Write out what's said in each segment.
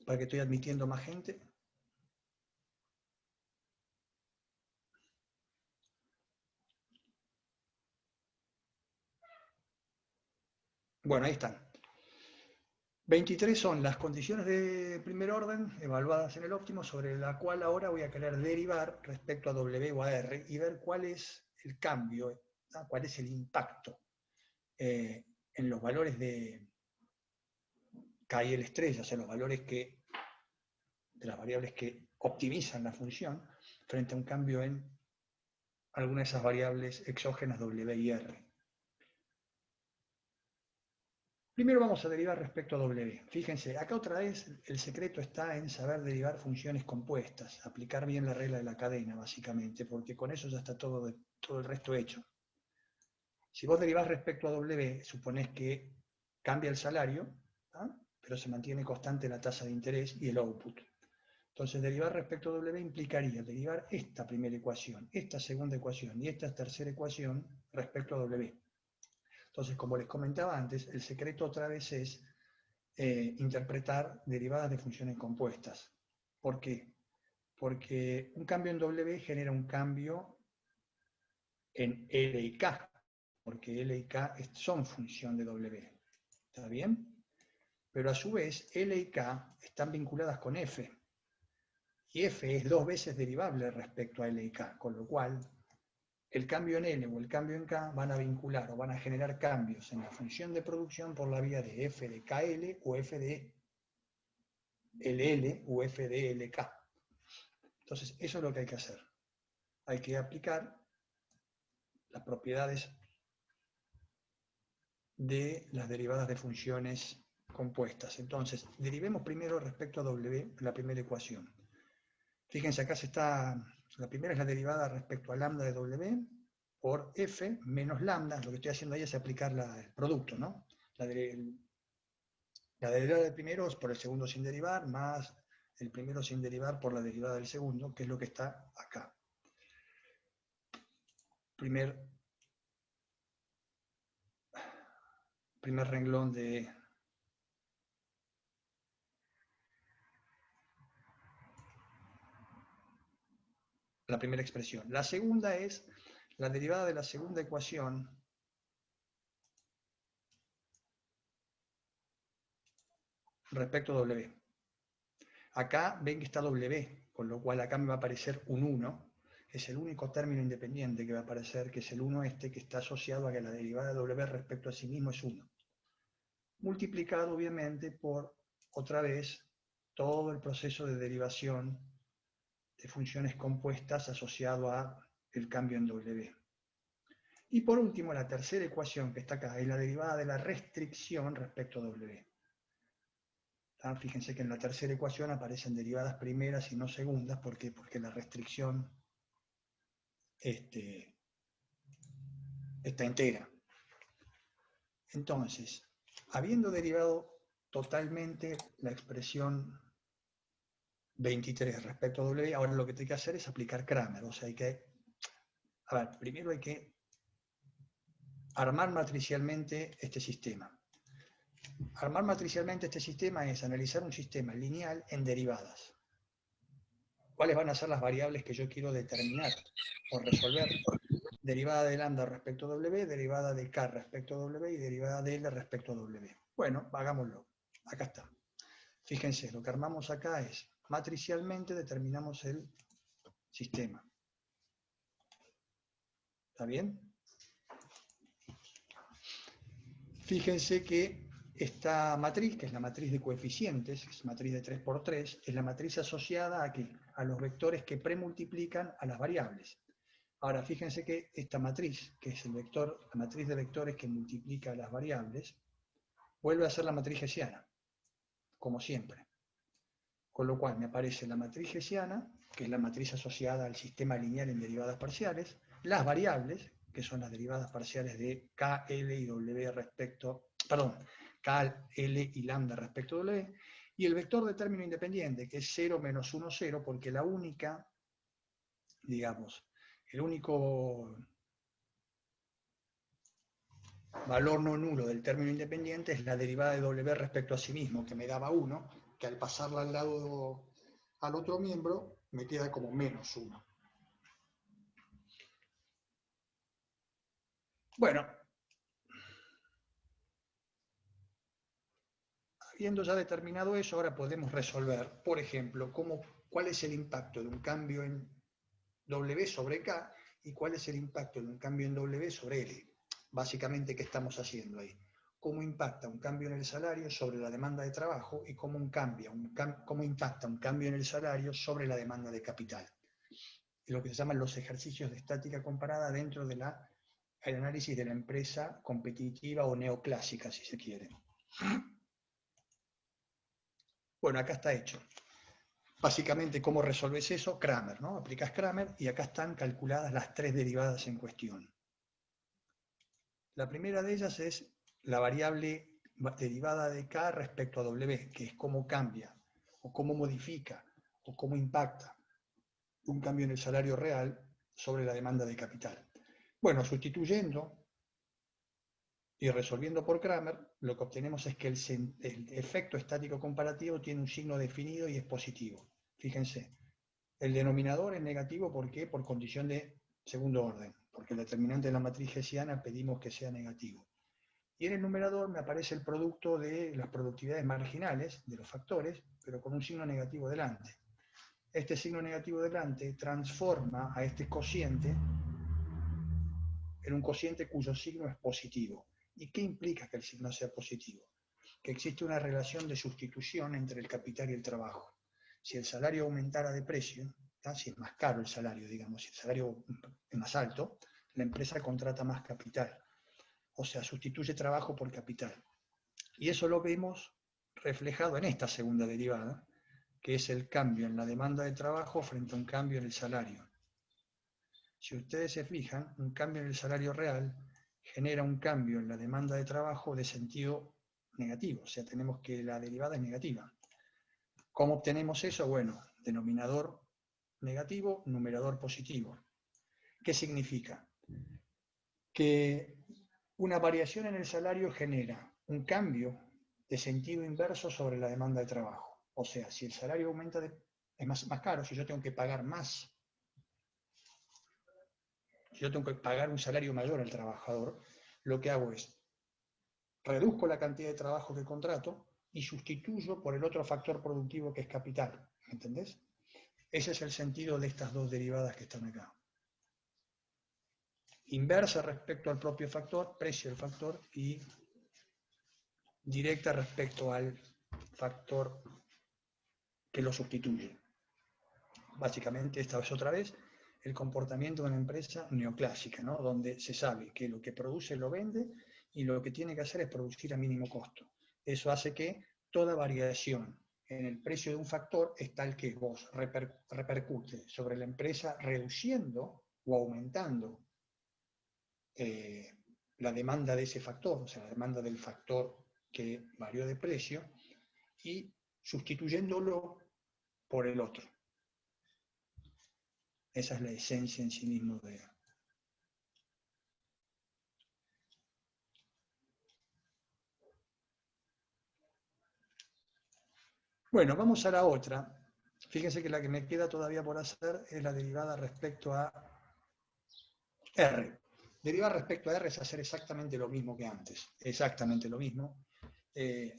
para que estoy admitiendo más gente. Bueno, ahí están. 23 son las condiciones de primer orden evaluadas en el óptimo, sobre la cual ahora voy a querer derivar respecto a W o a R y ver cuál es el cambio, ¿no? Cuál es el impacto en los valores de K y L estrella, o sea, los valores de las variables que optimizan la función frente a un cambio en alguna de esas variables exógenas W y R. Primero vamos a derivar respecto a W. Fíjense, acá otra vez el secreto está en saber derivar funciones compuestas, aplicar bien la regla de la cadena, básicamente, porque con eso ya está todo el resto hecho. Si vos derivás respecto a W, suponés que cambia el salario, ¿ah? Pero se mantiene constante la tasa de interés y el output. Entonces, derivar respecto a W implicaría derivar esta primera ecuación, esta segunda ecuación y esta tercera ecuación respecto a W. Entonces, como les comentaba antes, el secreto otra vez es interpretar derivadas de funciones compuestas. ¿Por qué? Porque un cambio en W genera un cambio en L y K, porque L y K son función de W. ¿Está bien? Pero a su vez, L y K están vinculadas con F. Y F es 2 veces derivable respecto a L y K, con lo cual el cambio en L o el cambio en K van a vincular o van a generar cambios en la función de producción por la vía de F de KL o F de LL o F de LK. Entonces, eso es lo que hay que hacer. Hay que aplicar las propiedades de las derivadas de funciones compuestas. Entonces, derivemos primero respecto a W la primera ecuación. Fíjense, acá la primera es la derivada respecto a lambda de W por F menos lambda. Lo que estoy haciendo ahí es aplicar el producto, ¿no? La derivada del primero es por el segundo sin derivar, más el primero sin derivar por la derivada del segundo, que es lo que está acá. Primer renglón de la primera expresión. La segunda es la derivada de la segunda ecuación respecto a W. Acá ven que está W, con lo cual acá me va a aparecer un 1. Es el único término independiente que va a aparecer, que es el 1 este, que está asociado a que la derivada de W respecto a sí mismo es 1. Multiplicado, obviamente, por, otra vez, todo el proceso de derivación de funciones compuestas asociado a el cambio en W. Y por último, la tercera ecuación que está acá es la derivada de la restricción respecto a W. Fíjense que en la tercera ecuación aparecen derivadas primeras y no segundas. ¿Por qué? Porque la restricción está entera. Entonces, habiendo derivado totalmente la expresión 23 respecto a W, ahora lo que tengo que hacer es aplicar Cramer. O sea, primero hay que armar matricialmente este sistema. Armar matricialmente este sistema es analizar un sistema lineal en derivadas. ¿Cuáles van a ser las variables que yo quiero determinar o resolver? Derivada de lambda respecto a W, derivada de K respecto a W y derivada de L respecto a W. Bueno, hagámoslo. Acá está. Fíjense, lo que armamos acá es, matricialmente determinamos el sistema. ¿Está bien? Fíjense que esta matriz, que es la matriz de coeficientes, es matriz de 3×3, es la matriz asociada a ¿qué? A los vectores que premultiplican a las variables. Ahora, fíjense que esta matriz, que es la matriz de vectores que multiplica a las variables, vuelve a ser la matriz hessiana, como siempre. Con lo cual me aparece la matriz hessiana, que es la matriz asociada al sistema lineal en derivadas parciales, las variables, que son las derivadas parciales de K, L y W K, L y lambda respecto a W, y el vector de término independiente, que es 0, menos 1, 0, porque el único valor no nulo del término independiente es la derivada de W respecto a sí mismo, que me daba 1, que al pasarla al lado al otro miembro me queda como -1. Bueno, habiendo ya determinado eso, ahora podemos resolver, por ejemplo, cuál es el impacto de un cambio en W sobre K y cuál es el impacto de un cambio en W sobre L. Básicamente, ¿qué estamos haciendo ahí? Cómo impacta un cambio en el salario sobre la demanda de trabajo y cómo impacta un cambio en el salario sobre la demanda de capital. Y lo que se llaman los ejercicios de estática comparada dentro del análisis de la empresa competitiva o neoclásica, si se quiere. Bueno, acá está hecho. Básicamente, ¿cómo resolves eso? Cramer, ¿no? Aplicas Cramer y acá están calculadas las 3 derivadas en cuestión. La primera de ellas es la variable derivada de K respecto a W, que es cómo cambia, o cómo modifica, o cómo impacta un cambio en el salario real sobre la demanda de capital. Bueno, sustituyendo y resolviendo por Cramer, lo que obtenemos es que el efecto estático comparativo tiene un signo definido y es positivo. Fíjense, el denominador es negativo, ¿por qué? Por condición de segundo orden, porque el determinante de la matriz hessiana pedimos que sea negativo. Y en el numerador me aparece el producto de las productividades marginales de los factores, pero con un signo negativo delante. Este signo negativo delante transforma a este cociente en un cociente cuyo signo es positivo. ¿Y qué implica que el signo sea positivo? Que existe una relación de sustitución entre el capital y el trabajo. Si el salario aumentara de precio, si es más caro el salario, digamos, si el salario es más alto, la empresa contrata más capital. O sea, sustituye trabajo por capital. Y eso lo vemos reflejado en esta segunda derivada, que es el cambio en la demanda de trabajo frente a un cambio en el salario. Si ustedes se fijan, un cambio en el salario real genera un cambio en la demanda de trabajo de sentido negativo, o sea, tenemos que la derivada es negativa. ¿Cómo obtenemos eso? Bueno, denominador negativo, numerador positivo. ¿Qué significa? Que una variación en el salario genera un cambio de sentido inverso sobre la demanda de trabajo. O sea, si el salario aumenta, es más caro, si yo tengo que pagar más, si yo tengo que pagar un salario mayor al trabajador, lo que hago es reduzco la cantidad de trabajo que contrato y sustituyo por el otro factor productivo que es capital. ¿Me entendés? Ese es el sentido de estas dos derivadas que están acá. Inversa respecto al propio factor, precio del factor, y directa respecto al factor que lo sustituye. Básicamente, esta es otra vez el comportamiento de una empresa neoclásica, ¿no? Donde se sabe que lo que produce lo vende y lo que tiene que hacer es producir a mínimo costo. Eso hace que toda variación en el precio de un factor es tal que vos repercute sobre la empresa reduciendo o aumentando la demanda de ese factor, o sea, la demanda del factor que varió de precio, y sustituyéndolo por el otro. Esa es la esencia en sí mismo de... Bueno, vamos a la otra. Fíjense que la que me queda todavía por hacer es la derivada respecto a R. Derivar respecto a R es hacer exactamente lo mismo que antes, exactamente lo mismo.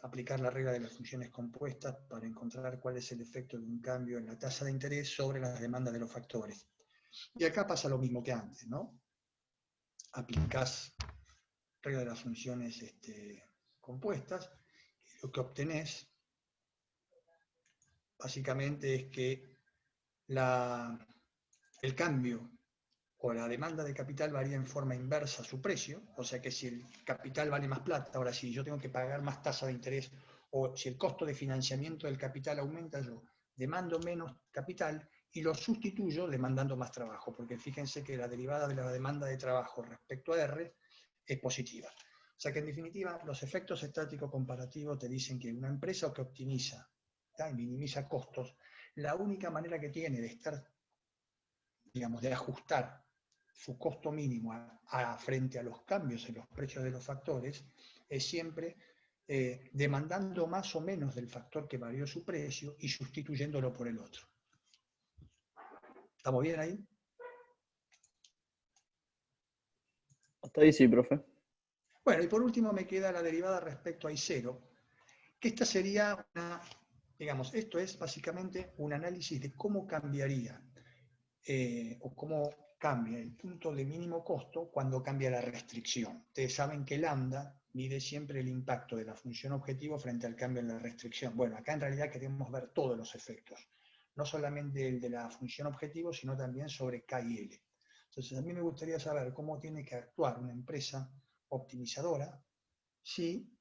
Aplicar la regla de las funciones compuestas para encontrar cuál es el efecto de un cambio en la tasa de interés sobre las demandas de los factores. Y acá pasa lo mismo que antes, ¿no? Aplicás regla de las funciones compuestas, y lo que obtenés básicamente es que el cambio o la demanda de capital varía en forma inversa a su precio, o sea que si el capital vale más plata, ahora si yo tengo que pagar más tasa de interés, o si el costo de financiamiento del capital aumenta, yo demando menos capital y lo sustituyo demandando más trabajo, porque fíjense que la derivada de la demanda de trabajo respecto a R es positiva. O sea que en definitiva los efectos estáticos comparativos te dicen que una empresa que optimiza y minimiza costos, la única manera que tiene de estar, digamos, de ajustar su costo mínimo frente a los cambios en los precios de los factores, es siempre demandando más o menos del factor que varió su precio y sustituyéndolo por el otro. ¿Estamos bien ahí? Hasta ahí sí, profe. Bueno, y por último me queda la derivada respecto a I0, que esta sería digamos, esto es básicamente un análisis de cómo cambiaría o cómo cambia el punto de mínimo costo cuando cambia la restricción. Ustedes saben que lambda mide siempre el impacto de la función objetivo frente al cambio en la restricción. Bueno, acá en realidad queremos ver todos los efectos, no solamente el de la función objetivo, sino también sobre K y L. Entonces, a mí me gustaría saber cómo tiene que actuar una empresa optimizadora si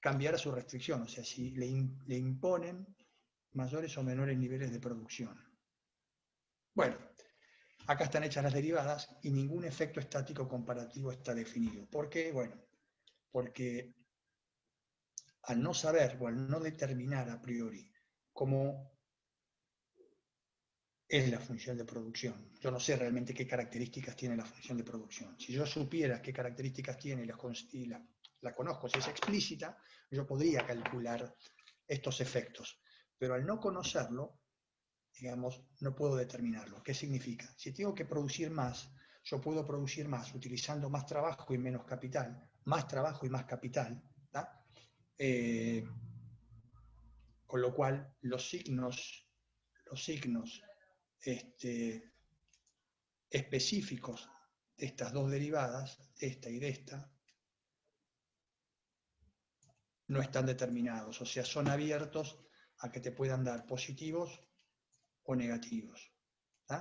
cambiara su restricción, o sea, si le imponen mayores o menores niveles de producción. Bueno, acá están hechas las derivadas y ningún efecto estático comparativo está definido. ¿Por qué? Bueno, porque al no saber o al no determinar a priori cómo es la función de producción, yo no sé realmente qué características tiene la función de producción. Si yo supiera qué características tiene y la conozco, si es explícita, yo podría calcular estos efectos. Pero al no conocerlo, digamos, no puedo determinarlo. ¿Qué significa? Si tengo que producir más, yo puedo producir más utilizando más trabajo y menos capital, más trabajo y más capital, con lo cual los signos específicos de estas dos derivadas, de esta y de esta, no están determinados, o sea, son abiertos a que te puedan dar positivos o negativos. O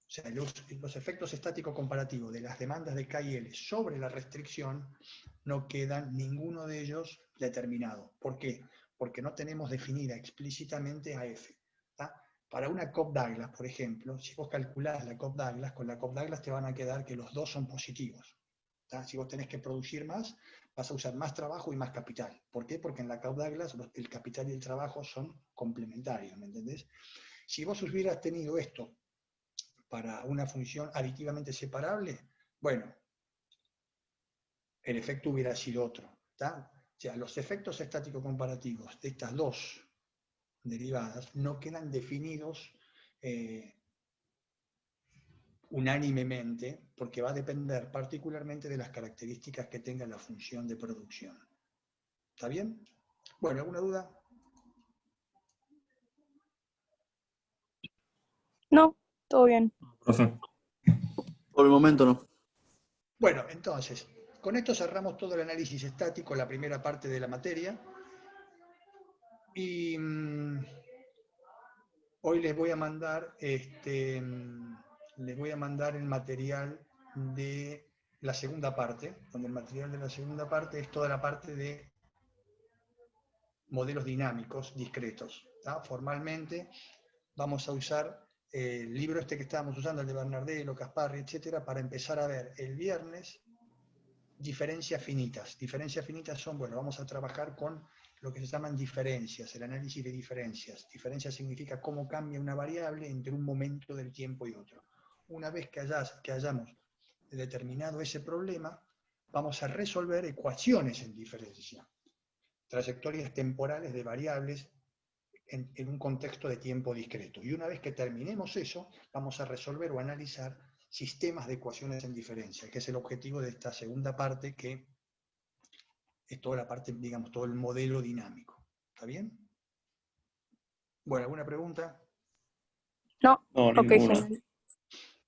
sea, los efectos estáticos comparativos de las demandas de K y L sobre la restricción no quedan ninguno de ellos determinado. ¿Por qué? Porque no tenemos definida explícitamente a F. Para una Cobb-Douglas, por ejemplo, si vos calculás la Cobb-Douglas, con la Cobb-Douglas te van a quedar que los dos son positivos. Si vos tenés que producir más, vas a usar más trabajo y más capital. ¿Por qué? Porque en la Cobb-Douglas el capital y el trabajo son complementarios, ¿me entendés? Si vos hubieras tenido esto para una función aditivamente separable, bueno, el efecto hubiera sido otro. O sea, los efectos estáticos comparativos de estas dos derivadas no quedan definidos unánimemente, porque va a depender particularmente de las características que tenga la función de producción. ¿Está bien? Bueno, ¿alguna duda? No, todo bien. Profe. Por el momento no. Bueno, entonces, con esto cerramos todo el análisis estático, la primera parte de la materia. Y hoy les voy a mandar el material de la segunda parte, donde el material de la segunda parte es toda la parte de modelos dinámicos discretos. Formalmente vamos a usar el libro este que estábamos usando, el de Bernardello, Casparri, etcétera, para empezar a ver el viernes diferencias finitas. Diferencias finitas son, bueno, vamos a trabajar con lo que se llaman diferencias, el análisis de diferencias. Diferencia significa cómo cambia una variable entre un momento del tiempo y otro. Una vez que hayamos determinado ese problema, vamos a resolver ecuaciones en diferencia, trayectorias temporales de variables en un contexto de tiempo discreto. Y una vez que terminemos eso, vamos a resolver o analizar sistemas de ecuaciones en diferencia, que es el objetivo de esta segunda parte, que es toda la parte, digamos, todo el modelo dinámico. ¿Está bien? Bueno, ¿alguna pregunta? No, No, ok, ninguna. genial.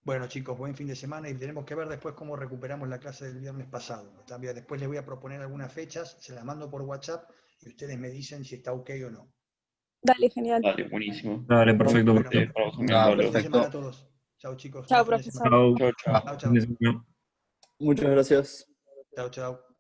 Bueno, chicos, buen fin de semana y tenemos que ver después cómo recuperamos la clase del viernes pasado. También después les voy a proponer algunas fechas, se las mando por WhatsApp y ustedes me dicen si está ok o no. Dale, genial. Dale, buenísimo. Dale, perfecto. Bueno, Para vos también, Ah, buen Pablo. fin de semana a perfecto. todos. Chao, chicos. Chao, Buen fin de semana. profesor. Chau, chau. Chao, Fin de chao. semana. Muchas gracias. Chao, chao.